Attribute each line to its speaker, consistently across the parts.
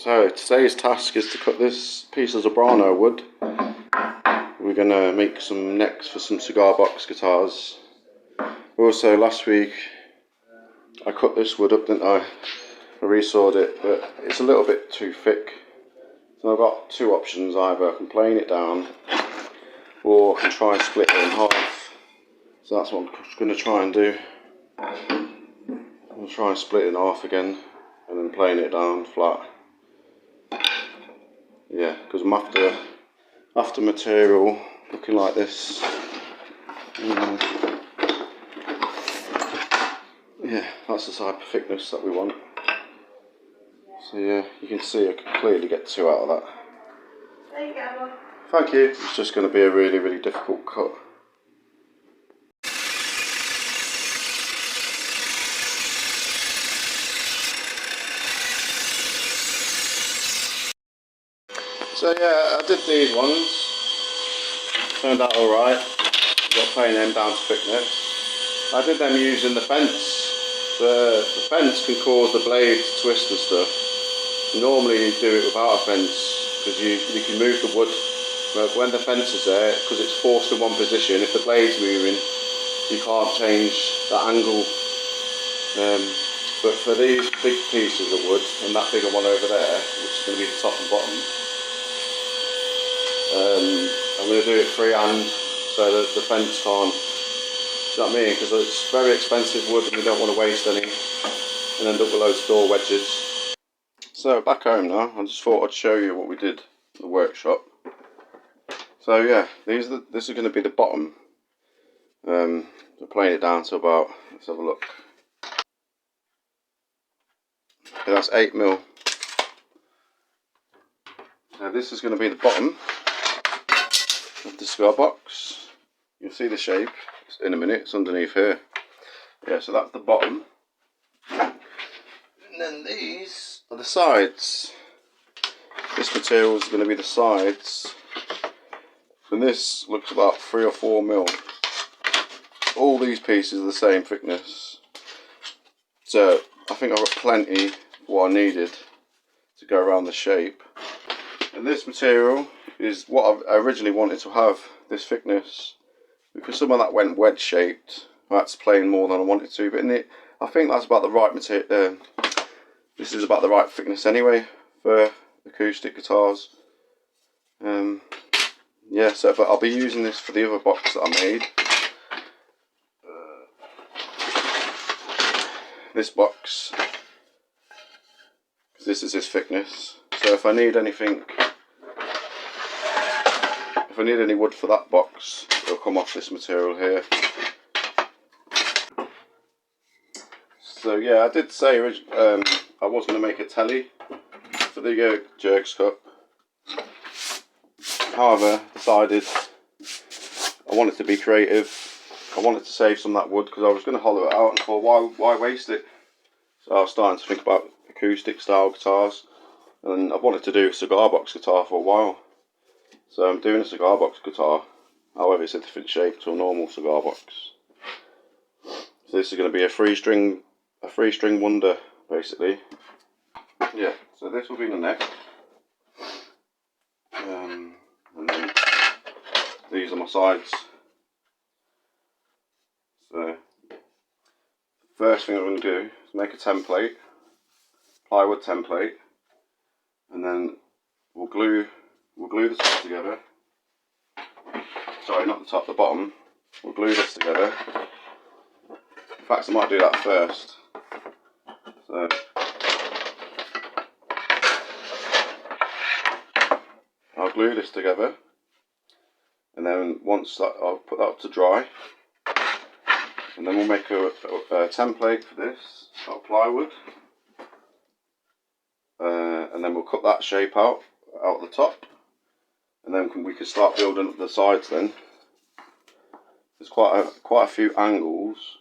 Speaker 1: So today's task is to cut this piece of Zebrano wood. We're going to make some necks for some cigar box guitars. Also last week I cut this wood up, didn't I? I resawed it, but it's a little bit too thick. So I've got two options: either I can plane it down or I can try and split it in half. So that's what I'm going to try and do. I'll try and split it in half again and then plane it down flat. Yeah, because I'm after material looking like this. Yeah, that's the type of thickness that we want. So yeah, you can see I can clearly get two out of that.
Speaker 2: There you go.
Speaker 1: Thank you. It's just going to be a really difficult cut. So yeah, I did these ones. Turned out alright. Got playing them down to thickness. I did them using the fence. The fence can cause the blade to twist and stuff. Normally you do it without a fence because you can move the wood. But when the fence is there, because it's forced in one position, if the blade's moving, you can't change the angle. But for these big pieces of wood and that bigger one over there, which is going to be the top and bottom, I'm going to do it freehand so that the fence can't. Do you know what I mean? Because it's very expensive wood and we don't want to waste any and end up with loads of door wedges. So back home now, I just thought I'd show you what we did in the workshop. So yeah, this is going to be the bottom. We're playing it down to about, let's have a look. Okay, that's 8mm. Now this is going to be the bottom of the cigar box. You'll see the shape in a minute, it's underneath here. Yeah, so that's the bottom. And then these are the sides. This material is going to be the sides. And this looks about 3 or 4mm. All these pieces are the same thickness. So I think I've got plenty of what I needed to go around the shape. And this material is what I originally wanted to have, this thickness. Because some of that went wedge shaped, I had to plane more than I wanted to. But I think that's about the right material. This is about the right thickness anyway for acoustic guitars. Yeah, so but I'll be using this for the other box that I made. This box, this is this thickness. So if I need anything, if I need any wood for that box, it'll come off this material here. So yeah, I did say I was going to make a telly for the Jerks Cup. However, decided I wanted to be creative. I wanted to save some of that wood because I was going to hollow it out and thought, why waste it? So I was starting to think about acoustic style guitars, and I've wanted to do a cigar box guitar for a while. So I'm doing a cigar box guitar, however it's a different shape to a normal cigar box. So this is going to be a three string wonder, basically. Yeah, so this will be the neck. And then these are my sides. So first thing I'm going to do is make a template, plywood template, and then we'll glue the top together. Sorry, not the top, the bottom. We'll glue this together. In fact, I might do that first. So I'll glue this together, and then once that, I'll put that up to dry, and then we'll make a template for this out of plywood, and then we'll cut that shape out the top, and then we can start building up the sides. Then there's quite a few angles.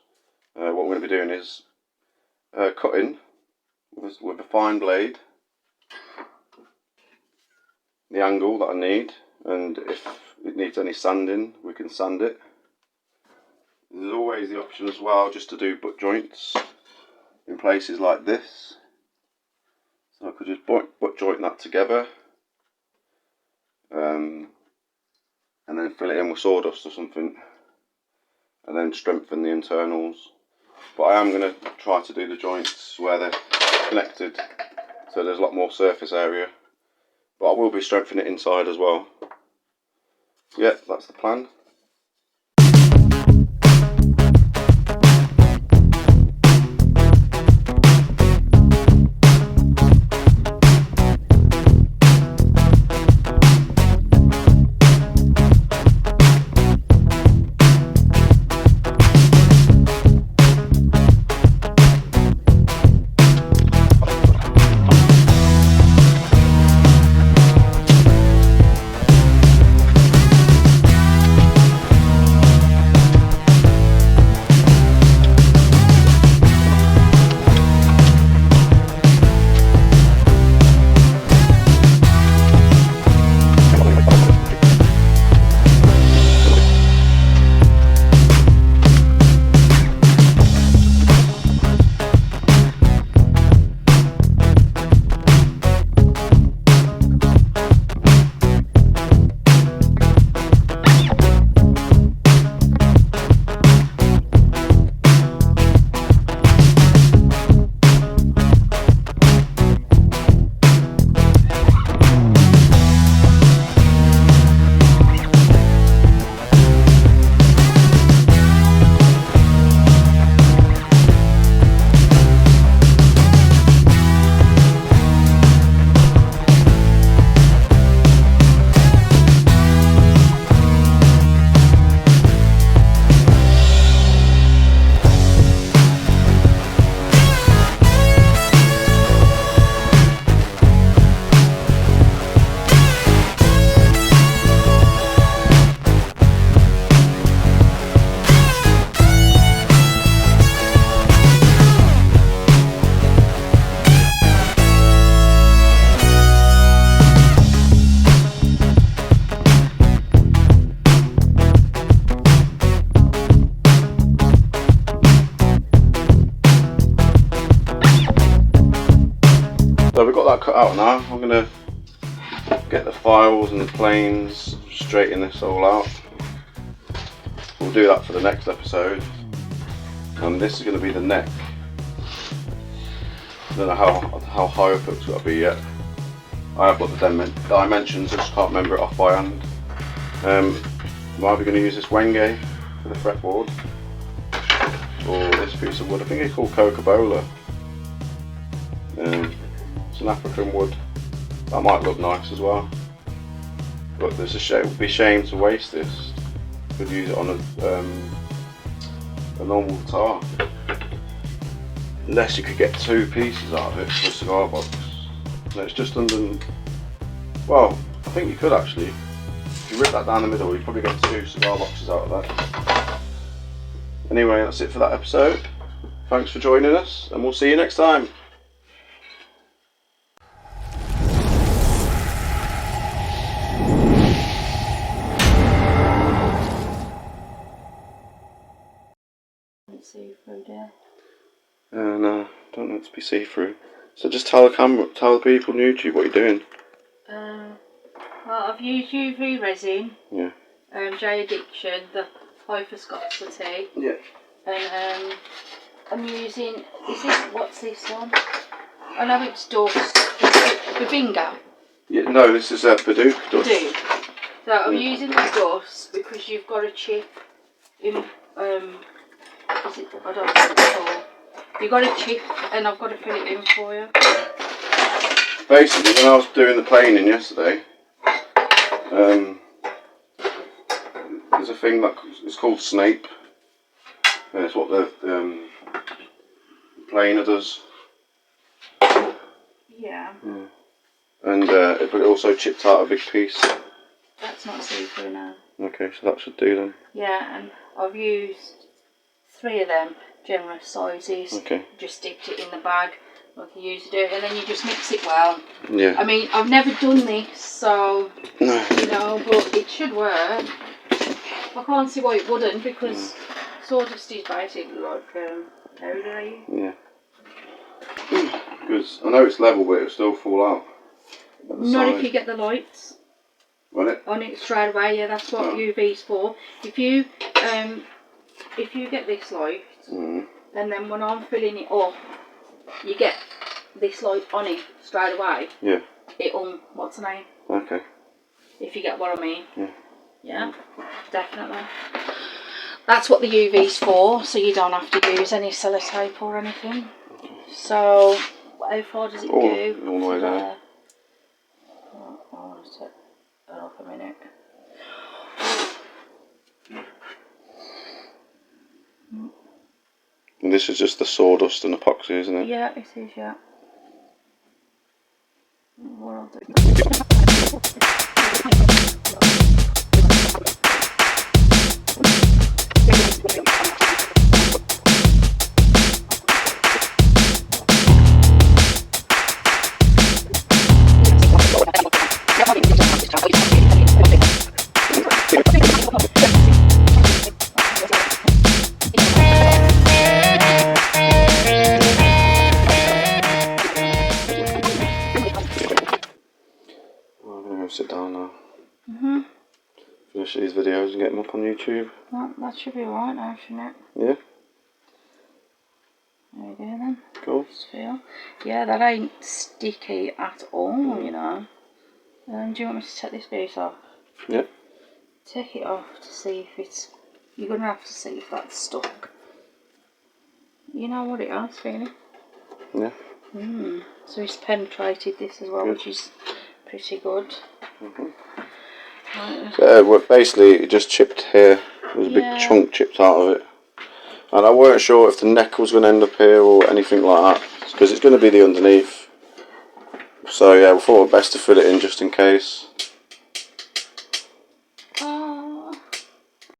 Speaker 1: What we're going to be doing is cutting with a fine blade the angle that I need, and if it needs any sanding, we can sand it. There's always the option as well just to do butt joints in places like this. So I could just butt joint that together, and then fill it in with sawdust or something, and then strengthen the internals. But I am going to try to do the joints where they're connected, so there's a lot more surface area. But I will be strengthening it inside as well. Yeah, that's the plan. So we've got that cut out now. I'm going to get the files and the planes, straighten this all out. We'll do that for the next episode. And this is going to be the neck. I don't know how high up it's got to be yet. I have got the dimensions, I just can't remember it off by hand. I'm either going to use this Wenge for the fretboard, or this piece of wood. I think it's called Coca-Cola. It's an African wood. That might look nice as well. But there's it would be a shame to waste this. Could use it on a normal guitar. Unless you could get two pieces out of it for a cigar box. No, it's just under. Well, I think you could actually. If you rip that down the middle, you'd probably get two cigar boxes out of that. Anyway, that's it for that episode. Thanks for joining us, and we'll see you next time.
Speaker 2: See through there.
Speaker 1: No, don't want it to be see-through. So just tell the people on YouTube what you're doing.
Speaker 2: Well, I've used UV resin.
Speaker 1: Yeah.
Speaker 2: J Addiction, the hyphoscopicity.
Speaker 1: Yeah.
Speaker 2: And I'm using. What's this one? I know it's dust. Babinga.
Speaker 1: Yeah. No, this is Badook dust.
Speaker 2: Badook. So I'm using the dust because you've got a chip in. I don't know what it's called. You've got a chip and I've got to fill it in for you.
Speaker 1: Basically, when I was doing the planing yesterday, there's a thing that is called Snape. It's what the planer does.
Speaker 2: Yeah.
Speaker 1: And but it also chipped out a big piece.
Speaker 2: That's not see-through now.
Speaker 1: Okay, so that should do then.
Speaker 2: Yeah, and I've used 3 of them, generous sizes.
Speaker 1: Okay.
Speaker 2: Just dipped it in the bag like you usually do, and then you just mix it well.
Speaker 1: Yeah.
Speaker 2: I mean, I've never done this, so
Speaker 1: No.
Speaker 2: you know, but it should work. I can't see why it wouldn't, because sawdust is basically like powder.
Speaker 1: Yeah. Because I know it's level, but it'll still fall out. At the
Speaker 2: Not
Speaker 1: side.
Speaker 2: if you get the lights
Speaker 1: Will it?
Speaker 2: on it straight away. Yeah, that's what
Speaker 1: Oh.
Speaker 2: UV's for. If you get this light,
Speaker 1: Mm.
Speaker 2: and then when I'm filling it up, you get this light on it straight away.
Speaker 1: Yeah.
Speaker 2: It'll, what's the name?
Speaker 1: Okay.
Speaker 2: If you get what I mean.
Speaker 1: Yeah.
Speaker 2: Yeah, definitely. That's what the UV's for, so you don't have to use any sellotape or anything. So, how far does it go?
Speaker 1: All the way down.
Speaker 2: I'll set that off a minute.
Speaker 1: And this is just the sawdust and epoxy, isn't it?
Speaker 2: Yeah, it is, yeah. What I'll do.
Speaker 1: I'm going to go sit down now.
Speaker 2: Mhm.
Speaker 1: Finish these videos and get them up on YouTube.
Speaker 2: That should be alright now, shouldn't it?
Speaker 1: Yeah.
Speaker 2: There we go then.
Speaker 1: Cool.
Speaker 2: Just feel. Yeah, that ain't sticky at all, you know. Do you want me to take this piece off?
Speaker 1: Yeah.
Speaker 2: Take it off to see if it's... You're going to have to see if that's stuck. You know what it has, really.
Speaker 1: Yeah.
Speaker 2: So it's penetrated this as well,
Speaker 1: Good.
Speaker 2: which is pretty good. Right.
Speaker 1: So well, basically it just chipped here. There's a big
Speaker 2: Yeah.
Speaker 1: chunk chipped out of it. And I weren't sure if the neck was going to end up here or anything like that. Because it's going to be the underneath. So yeah, we thought it best to fill it in just in case.